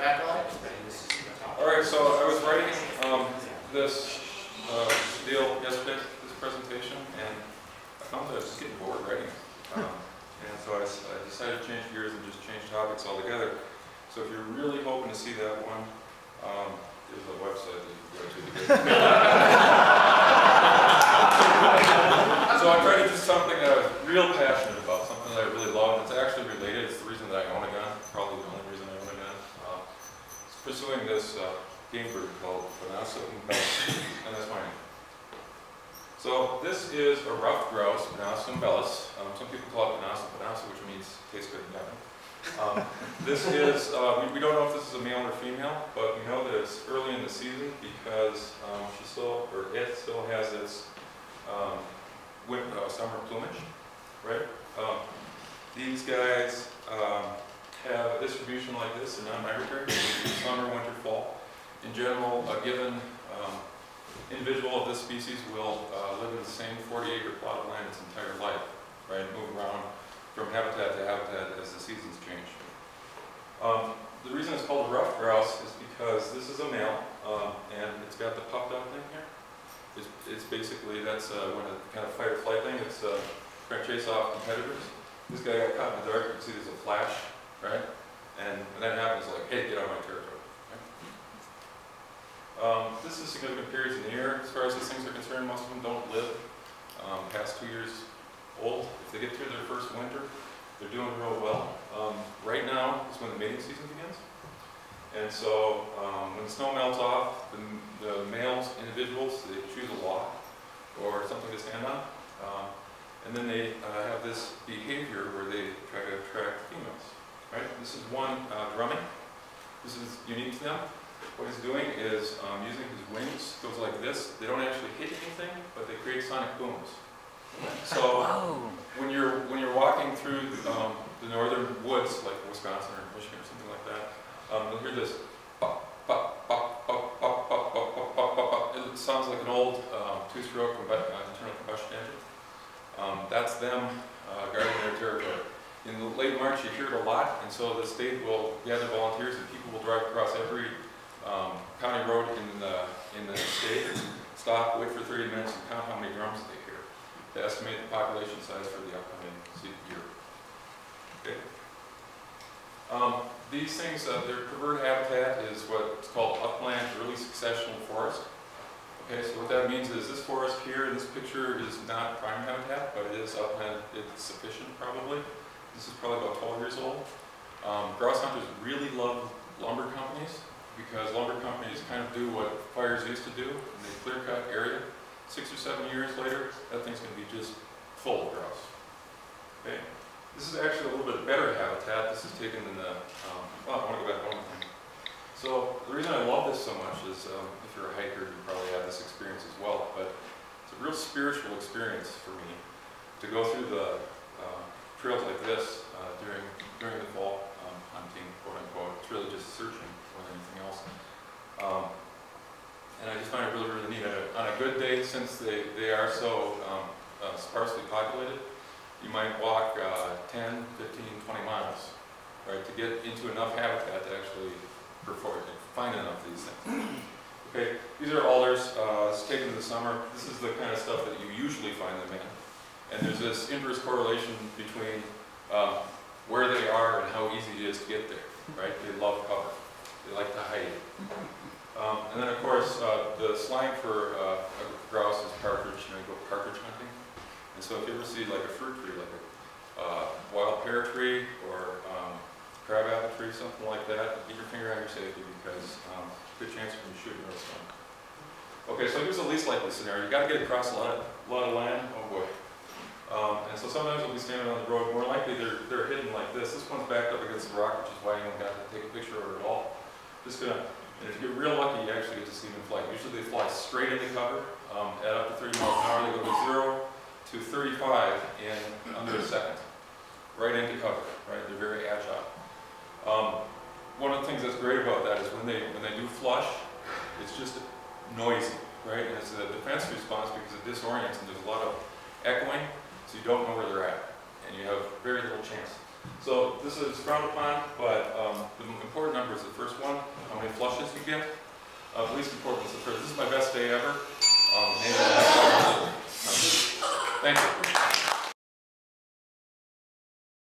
back on. All right, so I was writing this deal yesterday, this presentation, and I found that I was just getting bored writing it. And so I decided to change gears and just change topics altogether. So if you're really hoping to see that one, there's a website that you can go to get it. So I tried to do something that I was real passionate about, something that I really love. It's actually related. It's the reason that I own a gun, probably the only reason I own a gun. It's pursuing this game bird called Bonasa Umbellus, and that's my name. So this is a ruffed grouse, Bonasa Umbellus. Some people call it Bonasa, which means tastes good in heaven. This is, we don't know if this is a male or female, but we know that it's early in the season because it still has its summer plumage, right? These guys have a distribution like this, they're non-migratory, summer, winter, fall. In general, a given individual of this species will live in the same 40-acre plot of land its entire life, right? Move around from habitat to habitat as the seasons change. The reason it's called a ruffed grouse is because this is a male, and it's got the puffed up thing here. It's basically, that's when a kind of fight or flight thing, it's trying to chase off competitors. This guy got caught in the dark, you can see there's a flash, right? And when that happens, like, hey, get out of my territory. Okay? This is significant periods in the year. As far as these things are concerned, most of them don't live past 2 years old. If they get through their first winter, they're doing real well. Right now is when the mating season begins. And so when the snow melts off, the males, individuals, they choose a log or something to stand on. And then they have this behavior where they try to attract females. Right? This is one drumming. This is unique to them. What he's doing is using his wings, goes like this. They don't actually hit anything, but they create sonic booms. So when you're walking through the northern woods, like Wisconsin or Michigan or something like that, you'll hear this. It sounds like an old two-stroke internal combustion engine. That's them guarding their territory. In the late March, you hear it a lot, and so the state will gather volunteers, and people will drive across every county road in the state, stop, wait for 30 minutes, and count how many drums they hear to estimate the population size for the upcoming year. Okay. These things, their preferred habitat is what's called upland early successional forest. Okay, so what that means is this forest here in this picture is not prime habitat, but it is upland, it's sufficient probably. This is probably about 12 years old. Grouse hunters really love lumber companies because lumber companies kind of do what fires used to do, and they clear cut area. 6 or 7 years later, that thing's going to be just full of grouse. Okay? This is actually a little bit better habitat. This is taken in the, I want to go back one thing. So the reason I love this so much is if you're a hiker, you probably have this experience as well, but it's a real spiritual experience for me to go through the trails like this during the fall hunting, quote unquote. It's really just searching more than anything else. And I just find it really, really neat. On a good day, since they are so sparsely populated, you might walk 10, 15, 20 miles, right, to get into enough habitat to actually find enough of these things. Okay, these are alders. It's taken in the summer. This is the kind of stuff that you usually find them in. And there's this inverse correlation between where they are and how easy it is to get there, right? They love cover. They like to hide. And then, of course, the slang for a grouse is partridge. You know, you go partridge hunting. And so if you ever see like a fruit tree, like a wild pear tree or crab apple tree, something like that, keep your finger on your safety because good chance when you shoot, you know it's fun. Okay, so here's the least likely scenario. You got to get across a lot of land. Oh boy. And so sometimes we'll be standing on the road. More likely they're hidden like this. This one's backed up against the rock, which is why you don't got to take a picture of it at all. Just gonna, and if you're real lucky, you actually get to see them fly. Usually they fly straight into cover. At up to 30 miles an hour, they go to 0 to 35 in under a second. Right into cover, right? They're very agile. One of the things that's great about that is when they do flush, it's just noisy, right? And it's a defense response because it disorients and there's a lot of echoing, so you don't know where they're at, and you have very little chance. So this is frowned upon, but the important number is the first one. flushes you get. Least important is the first. This is my best day ever. Thank you.